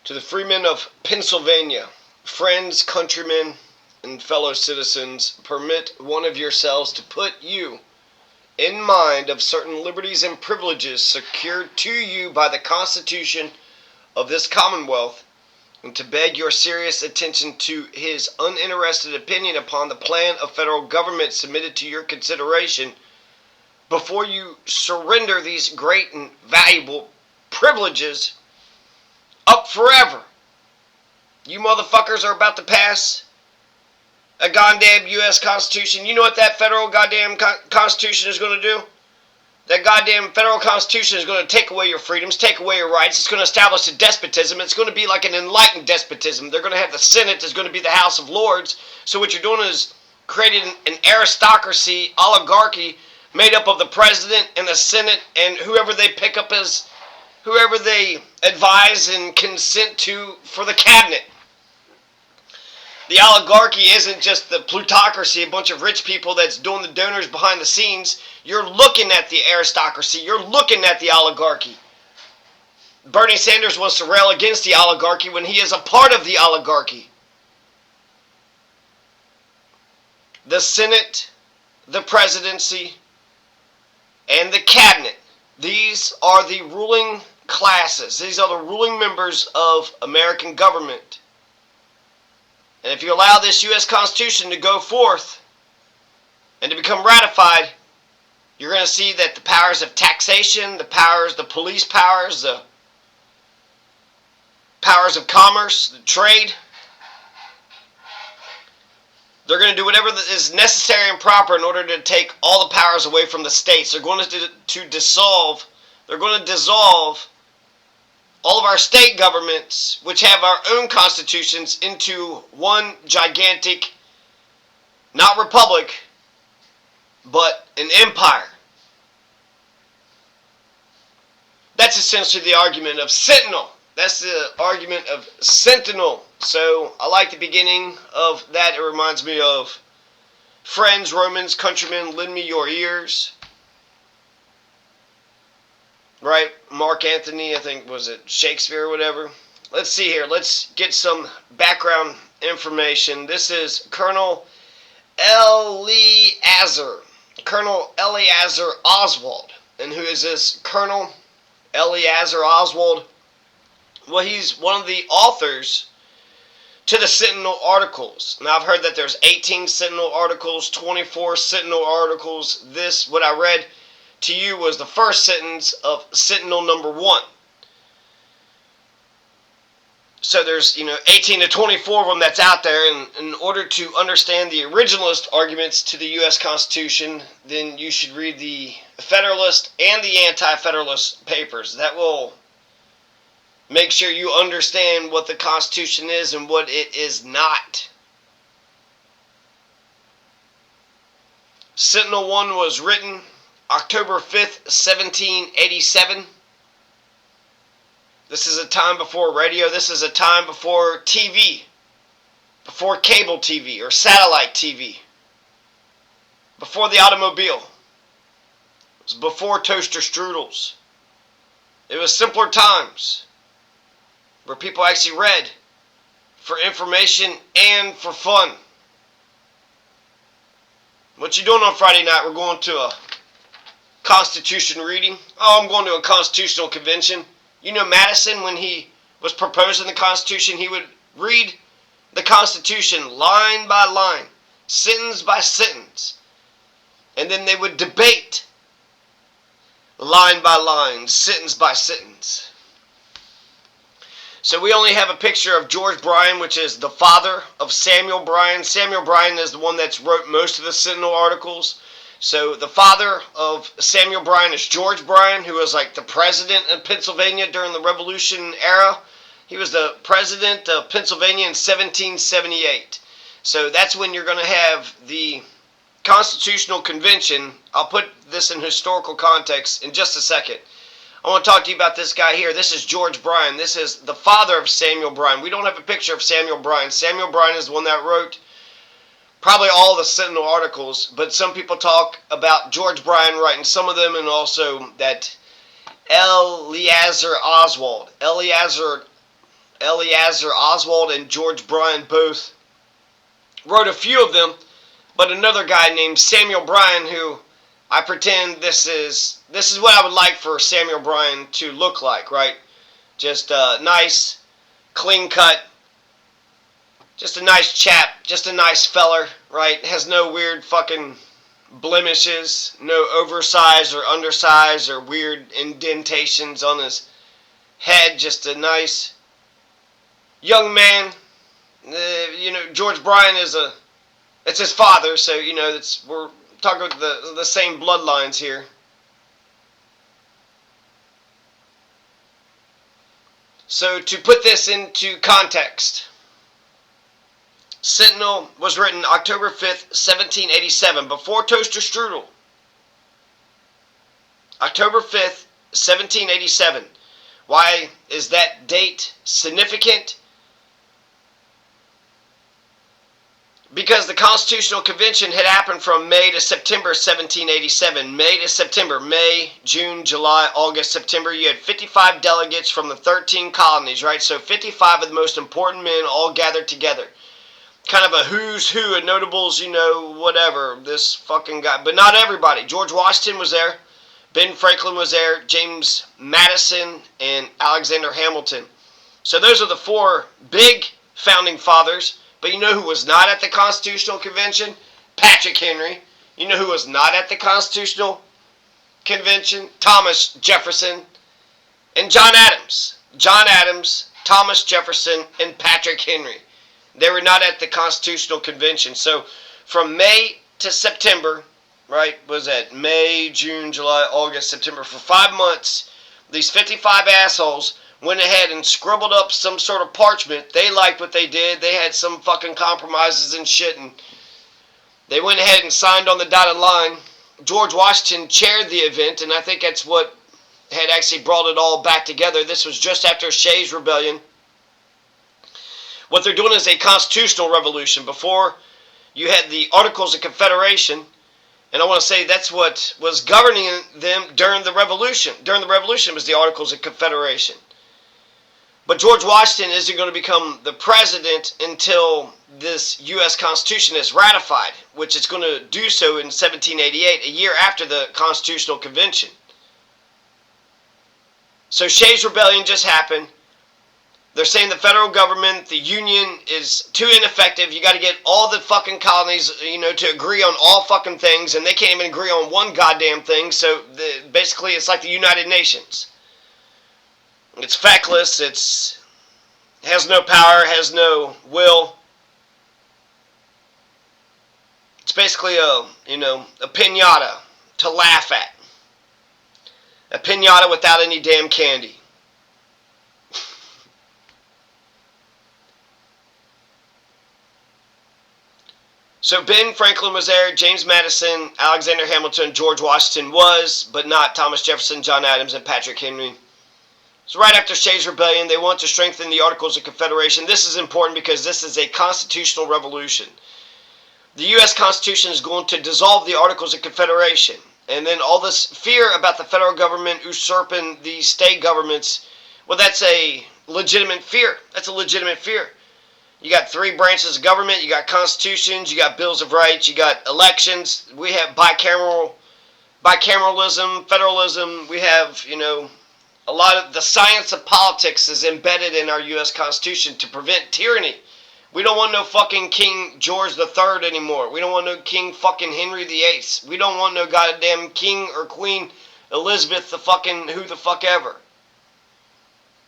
To the freemen of Pennsylvania, friends, countrymen, and fellow citizens, permit one of yourselves to put you in mind of certain liberties and privileges secured to you by the Constitution of this Commonwealth, and to beg your serious attention to his uninterested opinion upon the plan of federal government submitted to your consideration before you surrender these great and valuable privileges up forever. You motherfuckers are about to pass a goddamn U.S. Constitution. You know what that federal goddamn Constitution is going to do? That goddamn federal Constitution is going to take away your freedoms, take away your rights. It's going to establish a despotism. It's going to be like an enlightened despotism. They're going to have the Senate. It's going to be the House of Lords. So what you're doing is creating an aristocracy, oligarchy, made up of the president and the Senate and whoever they pick up as, whoever they advise and consent to for the cabinet. The oligarchy isn't just the plutocracy, a bunch of rich people that's doing the donors behind the scenes. You're looking at the aristocracy. You're looking at the oligarchy. Bernie Sanders wants to rail against the oligarchy when he is a part of the oligarchy. The Senate, the presidency, and the cabinet. These are the ruling classes. These are the ruling members of American government. And if you allow this U.S. Constitution to go forth and to become ratified, you're going to see that the powers of taxation, the police powers, the powers of commerce, the trade, they're going to do whatever is necessary and proper in order to take all the powers away from the states. They're going to dissolve all of our state governments, which have our own constitutions, into one gigantic, not republic, but an empire. That's essentially the argument of Centinel. That's the argument of Centinel. So I like the beginning of that. It reminds me of friends, Romans, countrymen, lend me your ears. Right? Mark Antony, I think, was it Shakespeare or whatever? Let's see here. Let's get some background information. This is Colonel Eleazar Oswald. And who is this Colonel Eleazar Oswald? Well, he's one of the authors to the Centinel articles. Now, I've heard that there's 18 Centinel articles, 24 Centinel articles. This, what I read to you, was the first sentence of Centinel number 1. So there's, 18 to 24 of them that's out there, and in order to understand the originalist arguments to the U.S. Constitution, then you should read the Federalist and the Anti-Federalist papers. That will make sure you understand what the Constitution is and what it is not. Centinel 1 was written October 5th, 1787. This is a time before radio. This is a time before TV, before cable TV or satellite TV, before the automobile. It was before toaster strudels. It was simpler times where people actually read for information and for fun. What you doing on Friday night? We're going to a Constitution reading. Oh, I'm going to a constitutional convention. You know, Madison, when he was proposing the Constitution, he would read the Constitution line by line, sentence by sentence, and then they would debate line by line, sentence by sentence. So we only have a picture of George Bryan, which is the father of Samuel Bryan. Samuel Bryan is the one that's wrote most of the Centinel articles. So the father of Samuel Bryan is George Bryan, who was like the president of Pennsylvania during the Revolution era. He was the president of Pennsylvania in 1778. So that's when you're going to have the Constitutional Convention. I'll put this in historical context in just a second. I want to talk to you about this guy here. This is George Bryan. This is the father of Samuel Bryan. We don't have a picture of Samuel Bryan. Samuel Bryan is the one that wrote probably all the Centinel articles, but some people talk about George Bryan writing some of them, and also that Eleazar Oswald Eleazar Oswald and George Bryan both wrote a few of them, but another guy named Samuel Bryan, who I pretend this is what I would like for Samuel Bryan to look like, right? Just nice, clean cut, just a nice chap, just a nice feller, right? Has no weird fucking blemishes, no oversized or undersized or weird indentations on his head, just a nice young man. George Bryan it's his father, so, we're talking about the same bloodlines here. So to put this into context, Centinel was written October 5th, 1787, before toaster strudel. October 5th, 1787. Why is that date significant? Because the Constitutional Convention had happened from May to September 1787. May to September. May, June, July, August, September. You had 55 delegates from the 13 colonies, right? So 55 of the most important men all gathered together. Kind of a who's who, a notables, whatever. This fucking guy. But not everybody. George Washington was there. Ben Franklin was there. James Madison and Alexander Hamilton. So those are the four big founding fathers. But you know who was not at the Constitutional Convention? Patrick Henry. You know who was not at the Constitutional Convention? Thomas Jefferson and John Adams. John Adams, Thomas Jefferson, and Patrick Henry. They were not at the Constitutional Convention. So from May to September, right, was that May, June, July, August, September, for 5 months, these 55 assholes went ahead and scribbled up some sort of parchment. They liked what they did. They had some fucking compromises and shit, and they went ahead and signed on the dotted line. George Washington chaired the event, and I think that's what had actually brought it all back together. This was just after Shays' Rebellion. What they're doing is a constitutional revolution. Before, you had the Articles of Confederation, and I want to say that's what was governing them during the Revolution. During the Revolution, it was the Articles of Confederation. But George Washington isn't going to become the president until this U.S. Constitution is ratified, which it's going to do so in 1788, a year after the Constitutional Convention. So Shays' Rebellion just happened. They're saying the federal government, the union, is too ineffective. You got to get all the fucking colonies, to agree on all fucking things, and they can't even agree on one goddamn thing. So basically, it's like the United Nations. It's feckless, has no power, has no will. It's basically a piñata to laugh at. A piñata without any damn candy. So Ben Franklin was there, James Madison, Alexander Hamilton, George Washington was, but not Thomas Jefferson, John Adams, and Patrick Henry. So right after Shays' Rebellion, they want to strengthen the Articles of Confederation. This is important because this is a constitutional revolution. The U.S. Constitution is going to dissolve the Articles of Confederation. And then all this fear about the federal government usurping the state governments, well, that's a legitimate fear. That's a legitimate fear. You got 3 branches of government. You got constitutions. You got bills of rights. You got elections. We have bicameralism, federalism. We have, a lot of the science of politics is embedded in our U.S. Constitution to prevent tyranny. We don't want no fucking King George III anymore. We don't want no King fucking Henry VIII. We don't want no goddamn King or Queen Elizabeth the fucking who the fuck ever.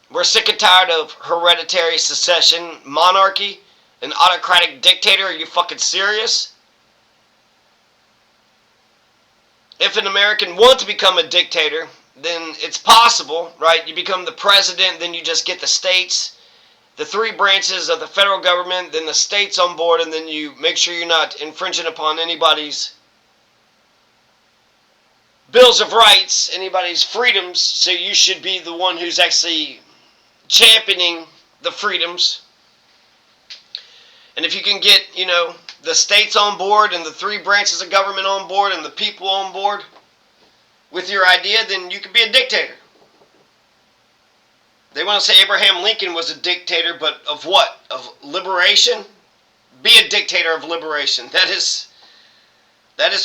We're sick and tired of hereditary succession, monarchy, an autocratic dictator. Are you fucking serious? If an American wants to become a dictator, then it's possible, right? You become the president, then you just get the states, the 3 branches of the federal government, then the states on board, and then you make sure you're not infringing upon anybody's bills of rights, anybody's freedoms, so you should be the one who's actually championing the freedoms. And if you can get, the states on board and the 3 branches of government on board and the people on board with your idea, then you could be a dictator. They want to say Abraham Lincoln was a dictator, but of what? Of liberation? Be a dictator of liberation. That is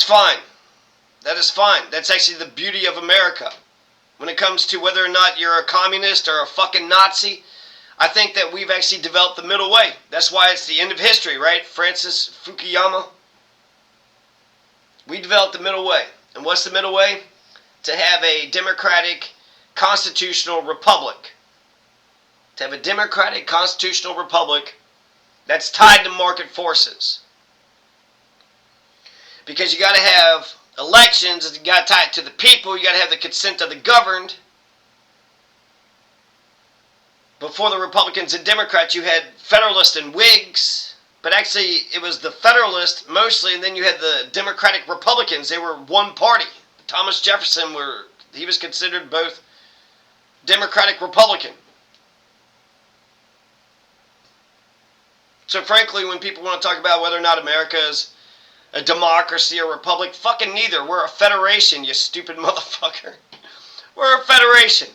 fine. That is fine. That's actually the beauty of America. When it comes to whether or not you're a communist or a fucking Nazi, I think that we've actually developed the middle way. That's why it's the end of history, right? Francis Fukuyama. We developed the middle way. And what's the middle way? To have a democratic constitutional republic. To have a democratic constitutional republic that's tied to market forces. Because you got to have elections, you got to tie it to the people, you got to have the consent of the governed. Before the Republicans and Democrats, you had Federalists and Whigs, but actually it was the Federalists mostly, and then you had the Democratic Republicans. They were one party. Thomas Jefferson, he was considered both Democratic Republican. So frankly, when people want to talk about whether or not America is a democracy or republic, fucking neither. We're a federation, you stupid motherfucker. We're a federation.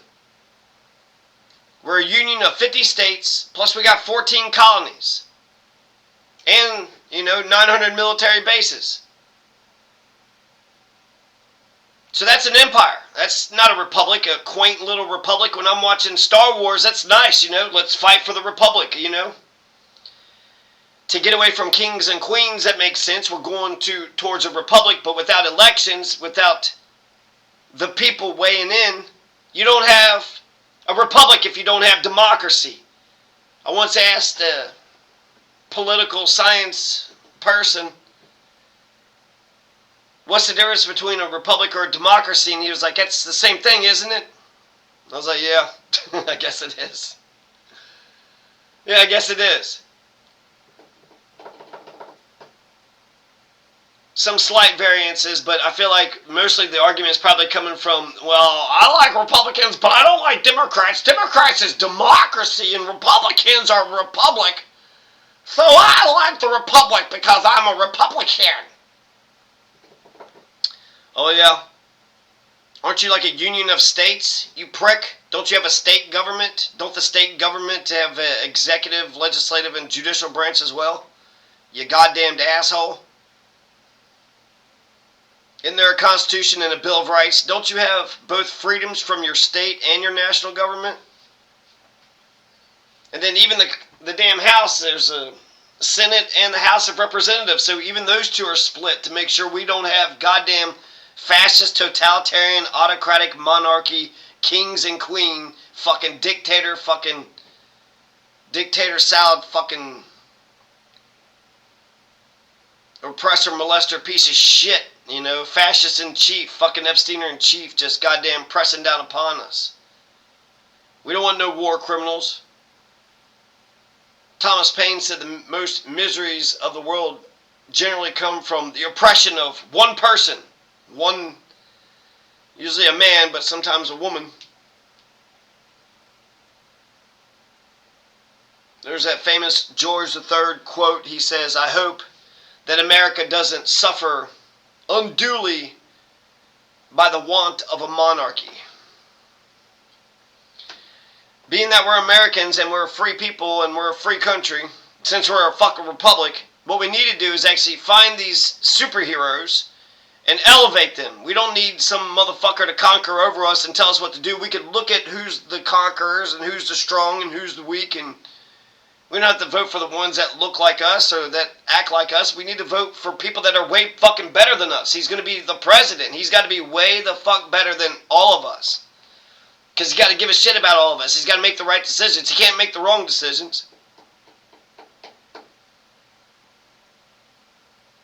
We're a union of 50 states, plus we got 14 colonies. And, 900 military bases. So that's an empire. That's not a republic, a quaint little republic. When I'm watching Star Wars, that's nice, let's fight for the republic, To get away from kings and queens, that makes sense. We're going towards a republic, but without elections, without the people weighing in, you don't have a republic if you don't have democracy. I once asked a political science person, what's the difference between a republic or a democracy? And he was like, it's the same thing, isn't it? I was like, yeah, I guess it is. Yeah, I guess it is. Some slight variances, but I feel like mostly the argument is probably coming from, well, I like Republicans, but I don't like Democrats. Democrats is democracy, and Republicans are republic. So I like the republic because I'm a Republican. Oh, yeah. Aren't you like a union of states, you prick? Don't you have a state government? Don't the state government have an executive, legislative, and judicial branch as well? You goddamned asshole. Isn't there a Constitution and a Bill of Rights? Don't you have both freedoms from your state and your national government? And then even the damn House, there's a Senate and the House of Representatives. So even those two are split to make sure we don't have goddamn fascist, totalitarian, autocratic monarchy, kings and queen, fucking dictator salad, fucking oppressor, molester, piece of shit. Fascist in chief, fucking Epsteiner in chief, just goddamn pressing down upon us. We don't want no war criminals. Thomas Paine said the most miseries of the world generally come from the oppression of one person. One, usually a man, but sometimes a woman. There's that famous George III quote. He says, I hope that America doesn't suffer unduly by the want of a monarchy. Being that we're Americans and we're a free people and we're a free country, since we're a fucking republic, what we need to do is actually find these superheroes and elevate them. We don't need some motherfucker to conquer over us and tell us what to do. We can look at who's the conquerors and who's the strong and who's the weak, and we don't have to vote for the ones that look like us or that act like us. We need to vote for people that are way fucking better than us. He's going to be the president. He's got to be way the fuck better than all of us. Because he's got to give a shit about all of us. He's got to make the right decisions. He can't make the wrong decisions.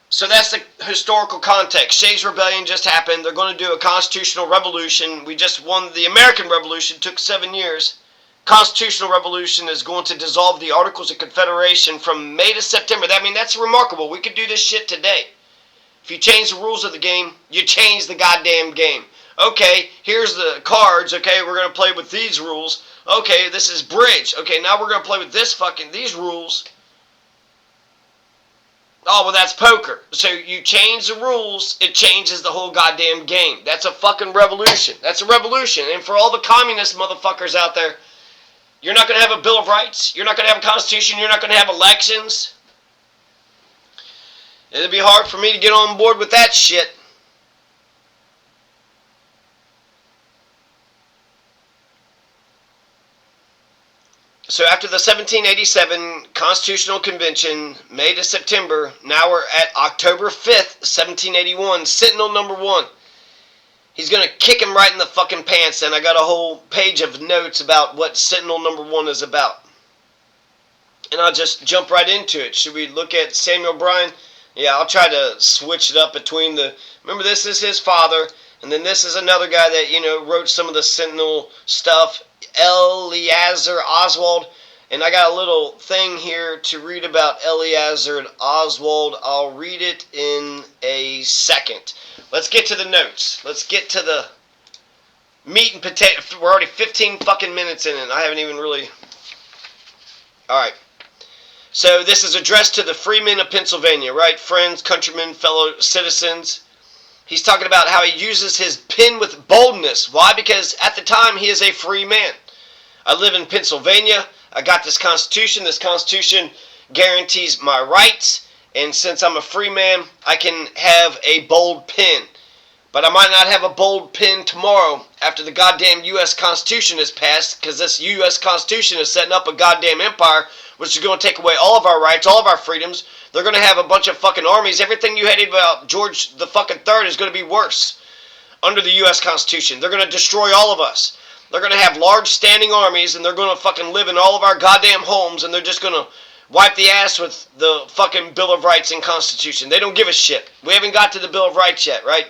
So that's the historical context. Shays' Rebellion just happened. They're going to do a constitutional revolution. We just won the American Revolution. It took 7 years. Constitutional revolution is going to dissolve the Articles of Confederation from May to September. That's remarkable. We could do this shit today. If you change the rules of the game, you change the goddamn game. Okay, here's the cards. Okay, we're going to play with these rules. Okay, this is bridge. Okay, now we're going to play with these rules. Oh, well, that's poker. So you change the rules, it changes the whole goddamn game. That's a fucking revolution. That's a revolution. And for all the communist motherfuckers out there, You're not going to have a Bill of Rights. You're not going to have a Constitution. You're not going to have elections. It'd be hard for me to get on board with that shit. So after the 1787 Constitutional Convention, May to September, now we're at October 5th, 1781, Sentinel number 1. He's going to kick him right in the fucking pants, and I got a whole page of notes about what Sentinel number 1 is about. And I'll just jump right into it. Should we look at Samuel Bryan? Yeah, I'll try to switch it up between the... Remember, this is his father, and then this is another guy that, wrote some of the Sentinel stuff, Eleazar Oswald. And I got a little thing here to read about Eleazar and Oswald. I'll read it in a second. Let's get to the notes. Let's get to the meat and potato. We're already 15 fucking minutes in, and I haven't even really... Alright. So this is addressed to the freemen of Pennsylvania, right? Friends, countrymen, fellow citizens. He's talking about how he uses his pen with boldness. Why? Because at the time he is a free man. I live in Pennsylvania. I got this Constitution. This Constitution guarantees my rights. And since I'm a free man, I can have a bold pen. But I might not have a bold pen tomorrow after the goddamn U.S. Constitution is passed, because this U.S. Constitution is setting up a goddamn empire which is going to take away all of our rights, all of our freedoms. They're going to have a bunch of fucking armies. Everything you hated about George the fucking Third is going to be worse under the U.S. Constitution. They're going to destroy all of us. They're going to have large standing armies, and they're going to fucking live in all of our goddamn homes, and they're just going to wipe the ass with the fucking Bill of Rights and Constitution. They don't give a shit. We haven't got to the Bill of Rights yet, right?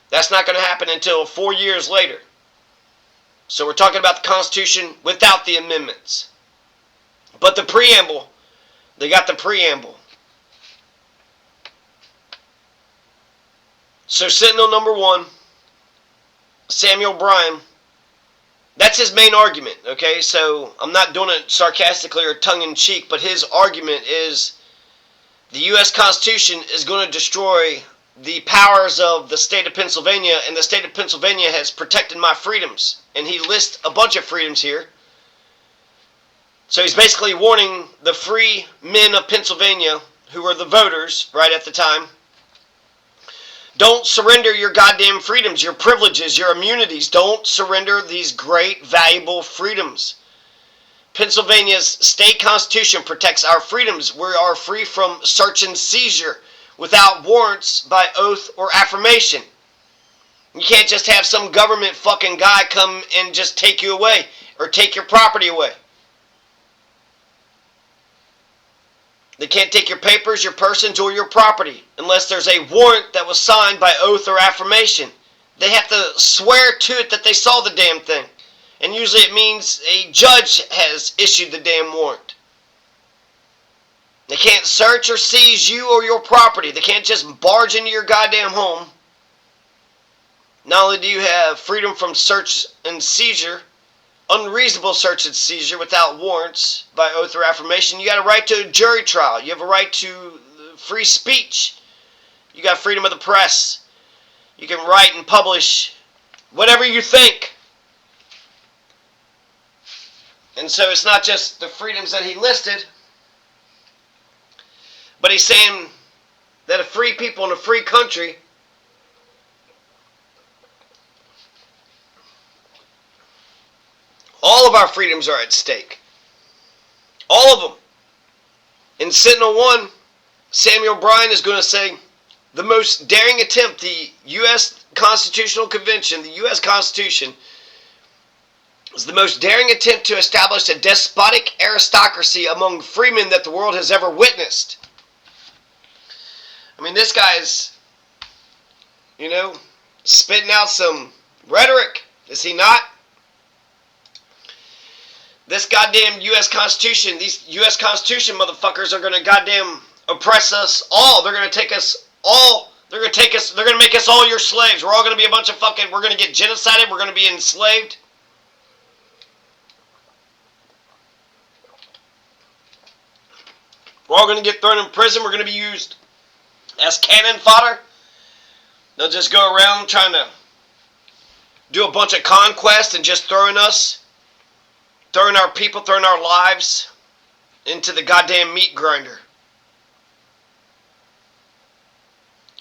That's not going to happen until 4 years later. So we're talking about the Constitution without the amendments. But the preamble, they got the preamble. So Sentinel number 1, Samuel Bryan, that's his main argument, okay? So I'm not doing it sarcastically or tongue-in-cheek, but his argument is the U.S. Constitution is going to destroy the powers of the state of Pennsylvania, and the state of Pennsylvania has protected my freedoms. And he lists a bunch of freedoms here. So he's basically warning the free men of Pennsylvania, who are the voters right at the time, don't surrender your goddamn freedoms, your privileges, your immunities. Don't surrender these great, valuable freedoms. Pennsylvania's state constitution protects our freedoms. We are free from search and seizure without warrants by oath or affirmation. You can't just have some government fucking guy come and just take you away or take your property away. They can't take your papers, your persons, or your property unless there's a warrant that was signed by oath or affirmation. They have to swear to it that they saw the damn thing. And usually it means a judge has issued the damn warrant. They can't search or seize you or your property. They can't just barge into your goddamn home. Not only do you have freedom from search and seizure, unreasonable search and seizure without warrants by oath or affirmation, you got a right to a jury trial. You have a right to free speech. You got freedom of the press. You can write and publish whatever you think. And so it's not just the freedoms that he listed, but he's saying that a free people in a free country all of our freedoms are at stake. All of them. In Sentinel 1, Samuel Bryan is going to say, the most daring attempt, the U.S. Constitutional Convention, the U.S. Constitution, is the most daring attempt to establish a despotic aristocracy among freemen that the world has ever witnessed. I mean, this guy's, spitting out some rhetoric, is he not? This goddamn U.S. Constitution, these U.S. Constitution motherfuckers are going to goddamn oppress us all. They're going to take us all, they're going to make us all your slaves. We're all going to be a bunch of fucking, we're going to get genocided, we're going to be enslaved. We're all going to get thrown in prison. We're going to be used as cannon fodder. They'll just go around trying to do a bunch of conquest and just throwing us throwing our people, throwing our lives into the goddamn meat grinder.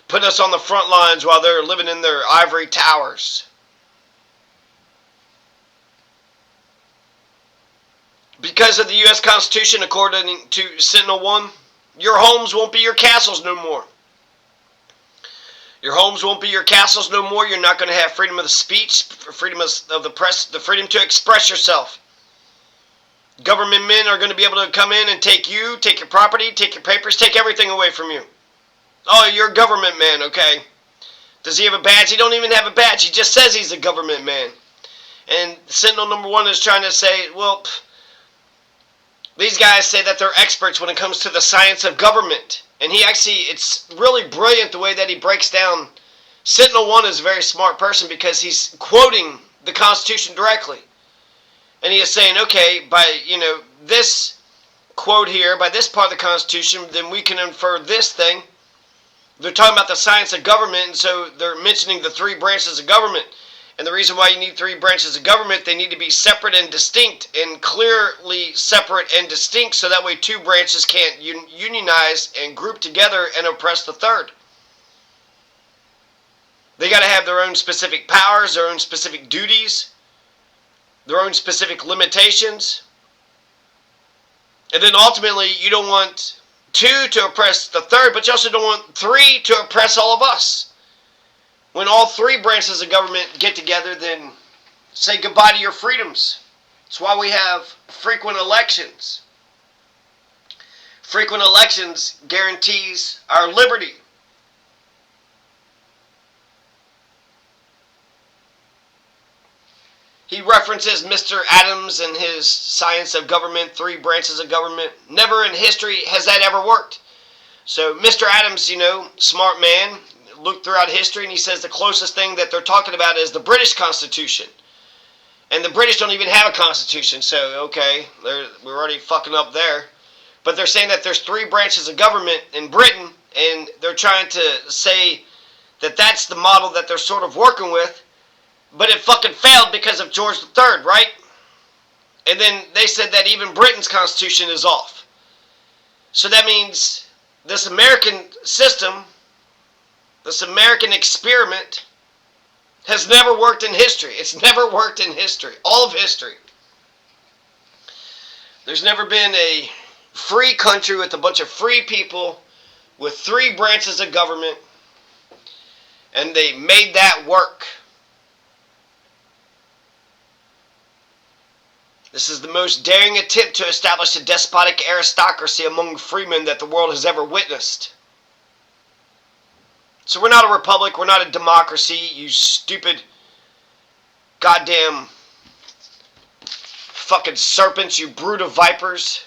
Putting us on the front lines while they're living in their ivory towers. Because of the U.S. Constitution, according to Centinel 1, your homes won't be your castles no more. Your homes won't be your castles no more. You're not going to have freedom of the speech, freedom of the press, the freedom to express yourself. Government men are going to be able to come in and take you, take your property, take your papers, take everything away from you. Oh, you're a government man, okay. Does he have a badge? He don't even have a badge. He just says he's a government man. And Sentinel number 1 is trying to say, well, these guys say that they're experts when it comes to the science of government. And he actually, it's really brilliant the way that he breaks down. Sentinel 1 is a very smart person because he's quoting the Constitution directly. And he is saying, okay, by, this quote here, by this part of the Constitution, then we can infer this thing. They're talking about the science of government, and so they're mentioning the 3 branches of government. And the reason why you need 3 branches of government, they need to be separate and distinct, and clearly separate and distinct, so that way 2 branches can't unionize and group together and oppress the 3rd. They got to have their own specific powers, their own specific duties, their own specific limitations. And then ultimately, you don't want 2 to oppress the 3rd, but you also don't want 3 to oppress all of us. When all 3 branches of government get together, then say goodbye to your freedoms. That's why we have frequent elections. Frequent elections guarantees our liberty. He references Mr. Adams and his science of government, 3 branches of government. Never in history has that ever worked. So Mr. Adams, smart man, looked throughout history and he says the closest thing that they're talking about is the British Constitution. And the British don't even have a constitution, so okay, we're already fucking up there. But they're saying that there's 3 branches of government in Britain, and they're trying to say that that's the model that they're sort of working with. But it fucking failed because of George III, right? And then they said that even Britain's constitution is off. So that means this American system, this American experiment, has never worked in history. It's never worked in history. All of history. There's never been a free country with a bunch of free people with 3 branches of government, and they made that work. This is the most daring attempt to establish a despotic aristocracy among freemen that the world has ever witnessed. So we're not a republic, we're not a democracy, you stupid goddamn fucking serpents, you brood of vipers.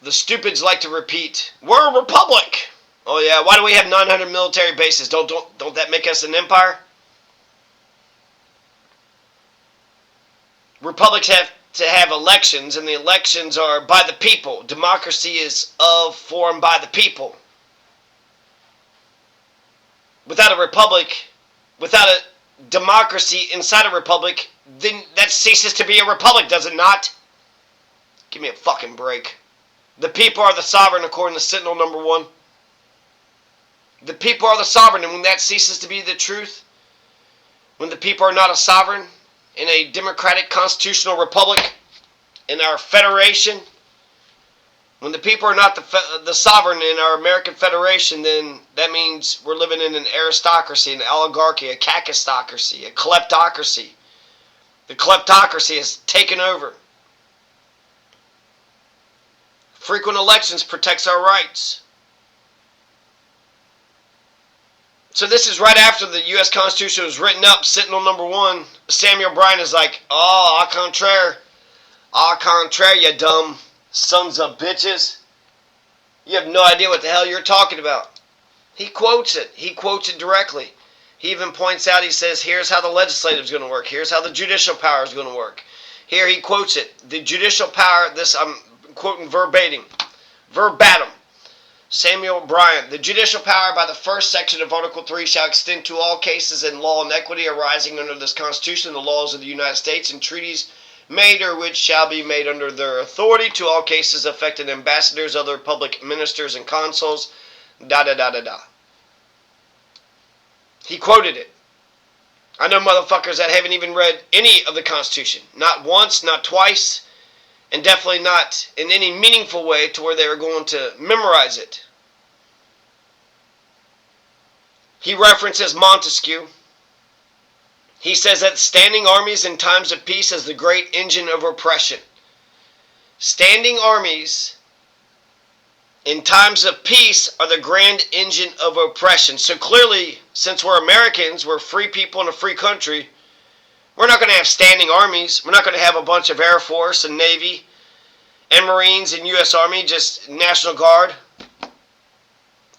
The stupids like to repeat, we're a republic. Oh yeah, why do we have 900 military bases? Don't that make us an empire? Republics have to have elections, and the elections are by the people. Democracy is formed by the people. Without a republic, without a democracy inside a republic, then that ceases to be a republic, does it not? Give me a fucking break. The people are the sovereign, according to Sentinel number 1. The people are the sovereign, and when that ceases to be the truth, when the people are not a sovereign in a democratic constitutional republic, in our federation, when the people are not the sovereign in our American Federation, then that means we're living in an aristocracy, an oligarchy, a kakistocracy, a kleptocracy. The kleptocracy has taken over. Frequent elections protects our rights. So this is right after the U.S. Constitution was written up. Sentinel number 1, Samuel Bryan is like, oh, au contraire, you dumb sons of bitches. You have no idea what the hell you're talking about. He quotes it. He quotes it directly. He even points out, he says, here's how the legislative is going to work. Here's how the judicial power is going to work. Here he quotes it. The judicial power, this I'm quoting verbatim. Samuel Bryan. The judicial power by the first section of Article 3 shall extend to all cases in law and equity arising under this Constitution, the laws of the United States, and treaties made or which shall be made under their authority, to all cases affecting ambassadors, other public ministers, and consuls, da-da-da-da-da. He quoted it. I know motherfuckers that haven't even read any of the Constitution. Not once, not twice, and definitely not in any meaningful way to where they were going to memorize it. He references Montesquieu. He says that standing armies in times of peace is the great engine of oppression. Standing armies in times of peace are the grand engine of oppression. So clearly, since we're Americans, we're free people in a free country, we're not going to have standing armies. We're not going to have a bunch of Air Force and Navy and Marines and U.S. Army, just National Guard,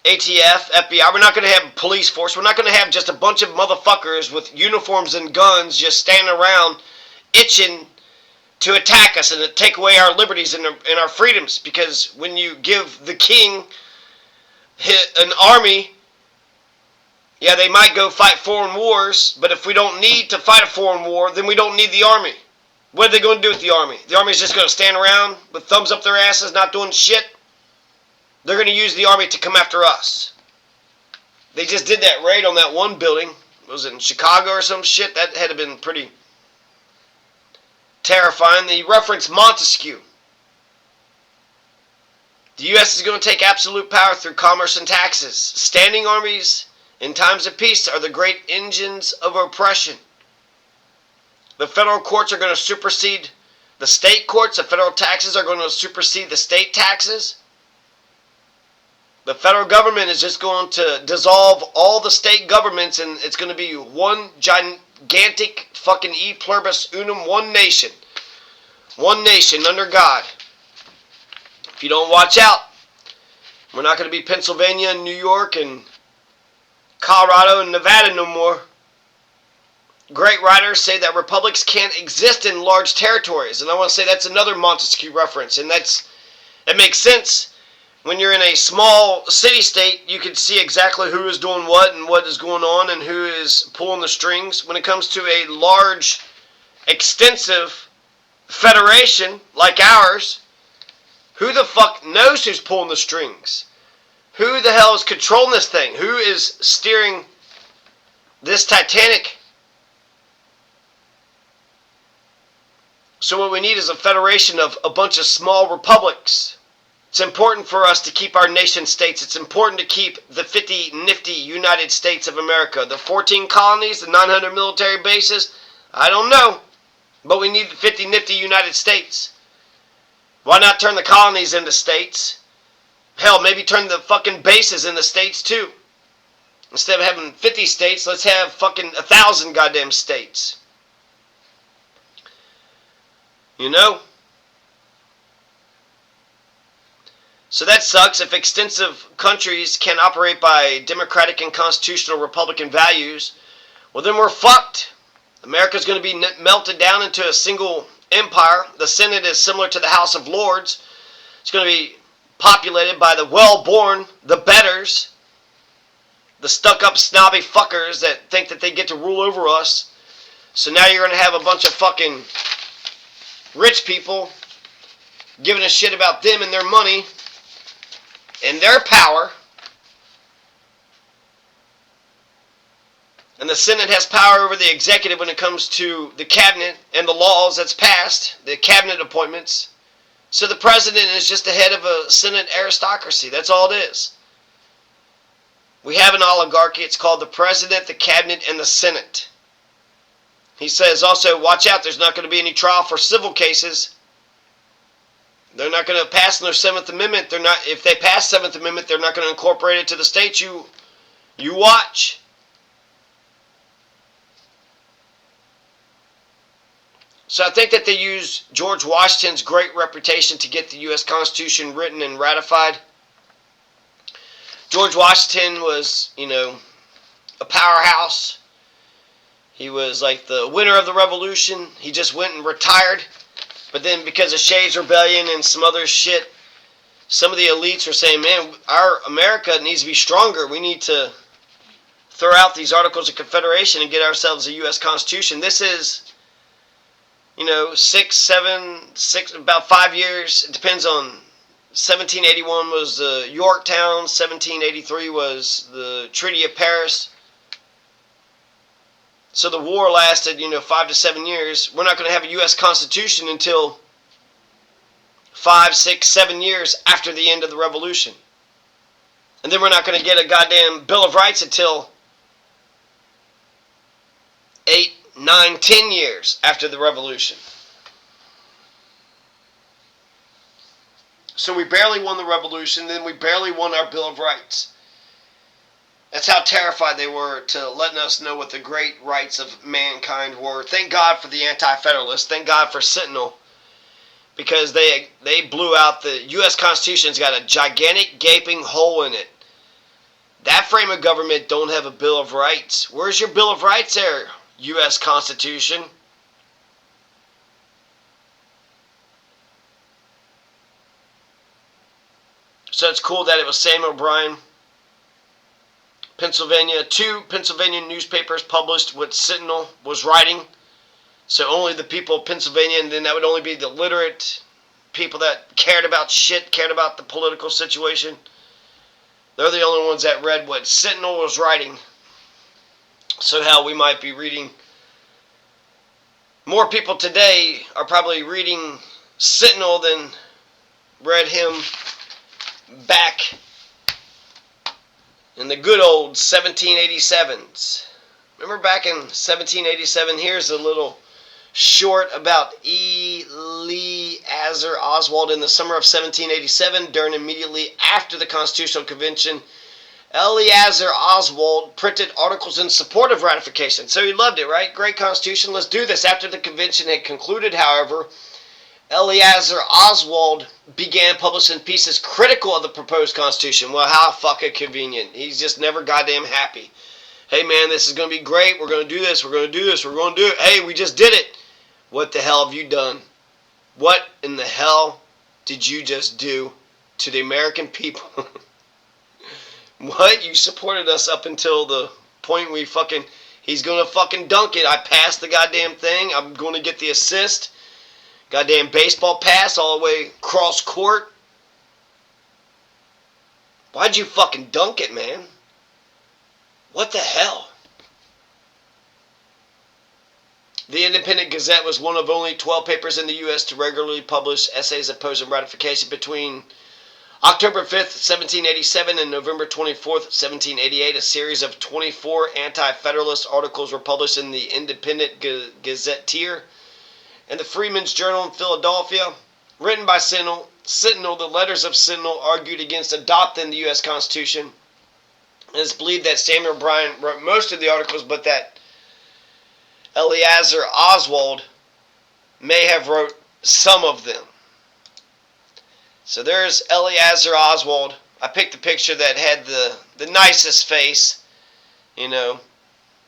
ATF, FBI. We're not going to have police force. We're not going to have just a bunch of motherfuckers with uniforms and guns just standing around itching to attack us and to take away our liberties and our freedoms. Because when you give the king an army, yeah, they might go fight foreign wars, but if we don't need to fight a foreign war, then we don't need the army. What are they going to do with the army? The army's just going to stand around with thumbs up their asses, not doing shit? They're going to use the army to come after us. They just did that raid on that one building. Was it in Chicago or some shit? That had been pretty terrifying. He referenced Montesquieu. The U.S. is going to take absolute power through commerce and taxes. Standing armies in times of peace are the great engines of oppression. The federal courts are going to supersede the state courts. The federal taxes are going to supersede the state taxes. The federal government is just going to dissolve all the state governments, and it's going to be one gigantic fucking e pluribus unum, one nation. One nation under God. If you don't watch out, we're not going to be Pennsylvania and New York and Colorado and Nevada no more. Great writers say that republics can't exist in large territories. And I want to say that's another Montesquieu reference. And that makes sense. When you're in a small city-state, you can see exactly who is doing what and what is going on and who is pulling the strings. When it comes to a large, extensive federation like ours, who the fuck knows who's pulling the strings? Who the hell is controlling this thing? Who is steering this Titanic? So what we need is a federation of a bunch of small republics. It's important for us to keep our nation states. It's important to keep the 50 nifty United States of America. The 14 colonies, the 900 military bases, I don't know. But we need the 50 nifty United States. Why not turn the colonies into states? Hell, maybe turn the fucking bases into states too. Instead of having 50 states, let's have fucking 1,000 goddamn states. You know? So that sucks. If extensive countries can operate by democratic and constitutional Republican values, well then we're fucked. America's going to be melted down into a single empire. The Senate is similar to the House of Lords. It's going to be populated by the well-born, the betters, the stuck-up snobby fuckers that think that they get to rule over us. So now you're going to have a bunch of fucking rich people giving a shit about them and their money and their power. And the Senate has power over the executive when it comes to the cabinet and the laws that's passed, the cabinet appointments. So the president is just the head of a Senate aristocracy. That's all it is. We have an oligarchy. It's called the president, the cabinet, and the Senate. He says also, watch out, there's not going to be any trial for civil cases. They're not going to pass their 7th Amendment. If they pass 7th Amendment, they're not going to incorporate it to the states. You watch. So I think that they use George Washington's great reputation to get the U.S. Constitution written and ratified. George Washington was, a powerhouse. He was like the winner of the Revolution. He just went and retired. But then because of Shays' Rebellion and some other shit, some of the elites were saying, man, our America needs to be stronger. We need to throw out these Articles of Confederation and get ourselves a U.S. Constitution. This is, about 5 years. It depends on. 1781 was Yorktown. 1783 was the Treaty of Paris. So the war lasted, 5 to 7 years. We're not going to have a U.S. Constitution until 5, 6, 7 years after the end of the Revolution. And then we're not going to get a goddamn Bill of Rights until 8, 9, 10 years after the Revolution. So we barely won the Revolution, then we barely won our Bill of Rights. That's how terrified they were to letting us know what the great rights of mankind were. Thank God for the Anti-Federalist. Thank God for Centinel. Because they blew out the U.S. Constitution's got a gigantic gaping hole in it. That frame of government don't have a Bill of Rights. Where's your Bill of Rights there, U.S. Constitution? So it's cool that it was Samuel Bryan, Pennsylvania. 2 Pennsylvania newspapers published what Centinel was writing. So only the people of Pennsylvania, and then that would only be the literate people that cared about shit, cared about the political situation. They're the only ones that read what Centinel was writing. So hell, we might be reading. More people today are probably reading Centinel than read him back in the good old 1787s. Remember back in 1787? Here's a little short about Eleazar Oswald. In the summer of 1787, during immediately after the Constitutional Convention, Eleazar Oswald printed articles in support of ratification. So he loved it, right? Great Constitution, let's do this. After the convention had concluded, however, Eleazar Oswald began publishing pieces critical of the proposed Constitution. Well, how fucking convenient. He's just never goddamn happy. Hey man, this is going to be great. We're going to do this. We're going to do this. We're going to do it. Hey, we just did it. What the hell have you done? What in the hell did you just do to the American people? What? You supported us up until the point we fucking... He's going to fucking dunk it. I passed the goddamn thing. I'm going to get the assist. Goddamn baseball pass all the way across court. Why'd you fucking dunk it, man? What the hell? The Independent Gazette was one of only 12 papers in the U.S. to regularly publish essays opposing ratification. Between October 5th, 1787 and November 24th, 1788, a series of 24 Anti-Federalist articles were published in the Independent Gazetteer and the Freeman's Journal in Philadelphia. Written by Centinel, the letters of Centinel argued against adopting the U.S. Constitution. It is believed that Samuel Bryan wrote most of the articles, but that Eleazar Oswald may have wrote some of them. So there's Eleazar Oswald. I picked a picture that had the nicest face.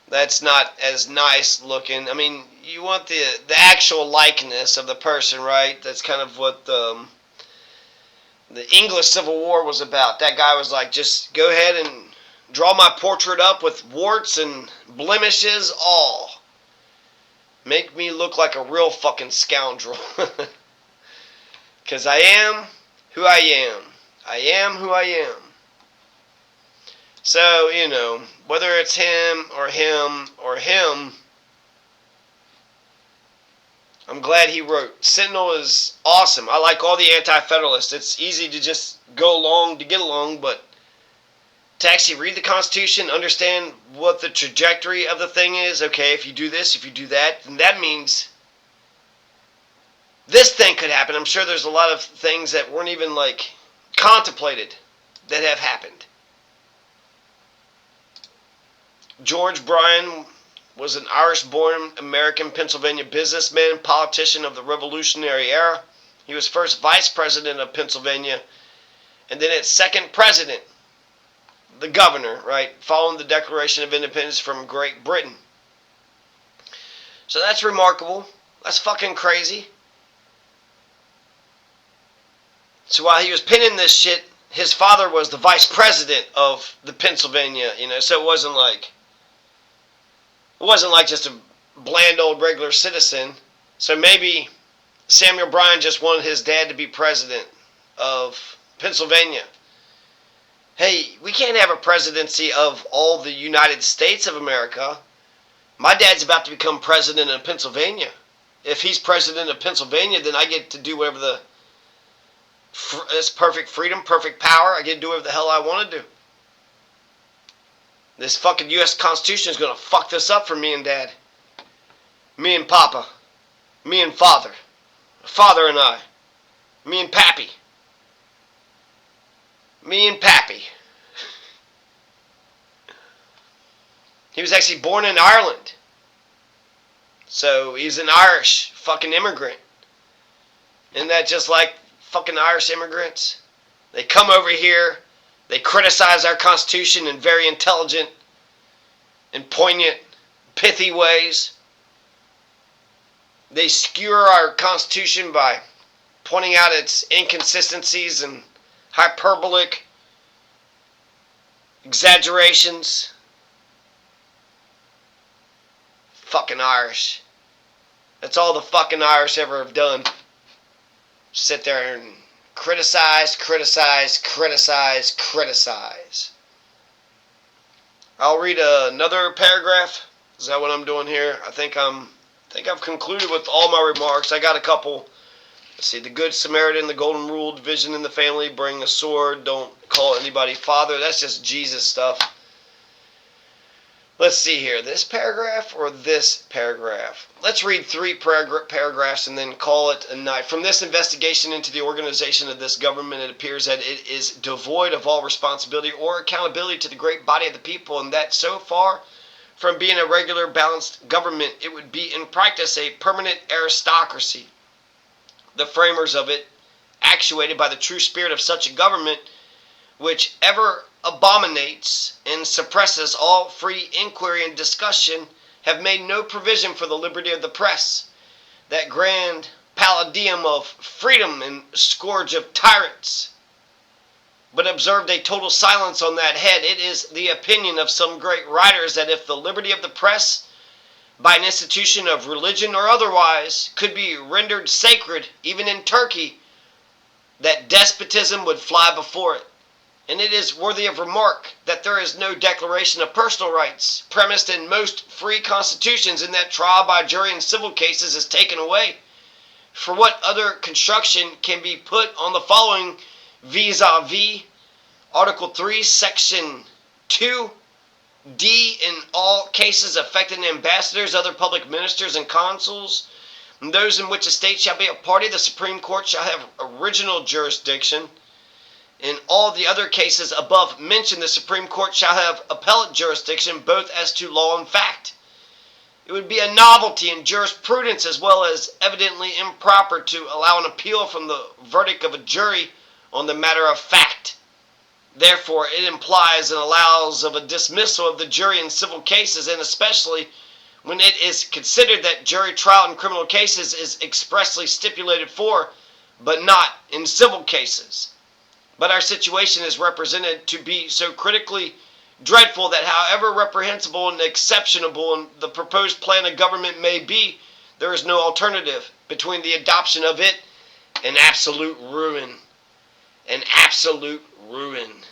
That's not as nice looking. I mean, you want the actual likeness of the person, right? That's kind of what the English Civil War was about. That guy was like, just go ahead and draw my portrait up with warts and blemishes all. Make me look like a real fucking scoundrel. Because I am who I am. I am who I am. So, whether it's him or him or him, I'm glad he wrote. Centinel is awesome. I like all the Anti-Federalists. It's easy to just go along to get along, but to actually read the Constitution, understand what the trajectory of the thing is. Okay, if you do this, if you do that, then that means this thing could happen. I'm sure there's a lot of things that weren't even contemplated that have happened. George Bryan was an Irish-born American Pennsylvania businessman, politician of the Revolutionary era. He was first vice president of Pennsylvania, and then its second president, the governor, right, following the Declaration of Independence from Great Britain. So that's remarkable. That's fucking crazy. So while he was penning this shit, his father was the vice president of the Pennsylvania, so it wasn't like just a bland old regular citizen. So maybe Samuel Bryan just wanted his dad to be president of Pennsylvania. Hey, we can't have a presidency of all the United States of America. My dad's about to become president of Pennsylvania. If he's president of Pennsylvania, then I get to do whatever it's perfect freedom, perfect power. I get to do whatever the hell I want to do. This fucking U.S. Constitution is going to fuck this up for me and Dad. Me and Papa. Me and Father. Father and I. Me and Pappy. Me and Pappy. He was actually born in Ireland. So he's an Irish fucking immigrant. Isn't that just like fucking Irish immigrants? They come over here, they criticize our Constitution in very intelligent and poignant, pithy ways. They skewer our Constitution by pointing out its inconsistencies and hyperbolic exaggerations. Fucking Irish. That's all the fucking Irish ever have done. Sit there and criticize. I'll read another paragraph. Is that what I'm doing here? I think I've concluded with all my remarks. I got a couple. Let's see. The Good Samaritan, the Golden Rule, division in the family, bring a sword, don't call anybody father. That's just Jesus stuff. Let's see here. This paragraph or this paragraph? Let's read 3 paragraphs and then call it a night. From this investigation into the organization of this government, it appears that it is devoid of all responsibility or accountability to the great body of the people, and that so far from being a regular, balanced government, it would be in practice a permanent aristocracy. The framers of it, actuated by the true spirit of such a government, which ever abominates and suppresses all free inquiry and discussion, have made no provision for the liberty of the press, that grand palladium of freedom and scourge of tyrants, but observed a total silence on that head. It is the opinion of some great writers that if the liberty of the press, by an institution of religion or otherwise, could be rendered sacred, even in Turkey, that despotism would fly before it. And it is worthy of remark that there is no declaration of personal rights premised in most free constitutions, in that trial by jury in civil cases is taken away. For what other construction can be put on the following vis-a-vis Article 3, Section 2, D, in all cases affecting ambassadors, other public ministers, and consuls, and those in which a state shall be a party, the Supreme Court shall have original jurisdiction. In all the other cases above mentioned, the Supreme Court shall have appellate jurisdiction, both as to law and fact. It would be a novelty in jurisprudence, as well as evidently improper, to allow an appeal from the verdict of a jury on the matter of fact. Therefore, it implies and allows of a dismissal of the jury in civil cases, and especially when it is considered that jury trial in criminal cases is expressly stipulated for, but not in civil cases. But our situation is represented to be so critically dreadful that however reprehensible and exceptionable the proposed plan of government may be, there is no alternative between the adoption of it and absolute ruin. An absolute ruin.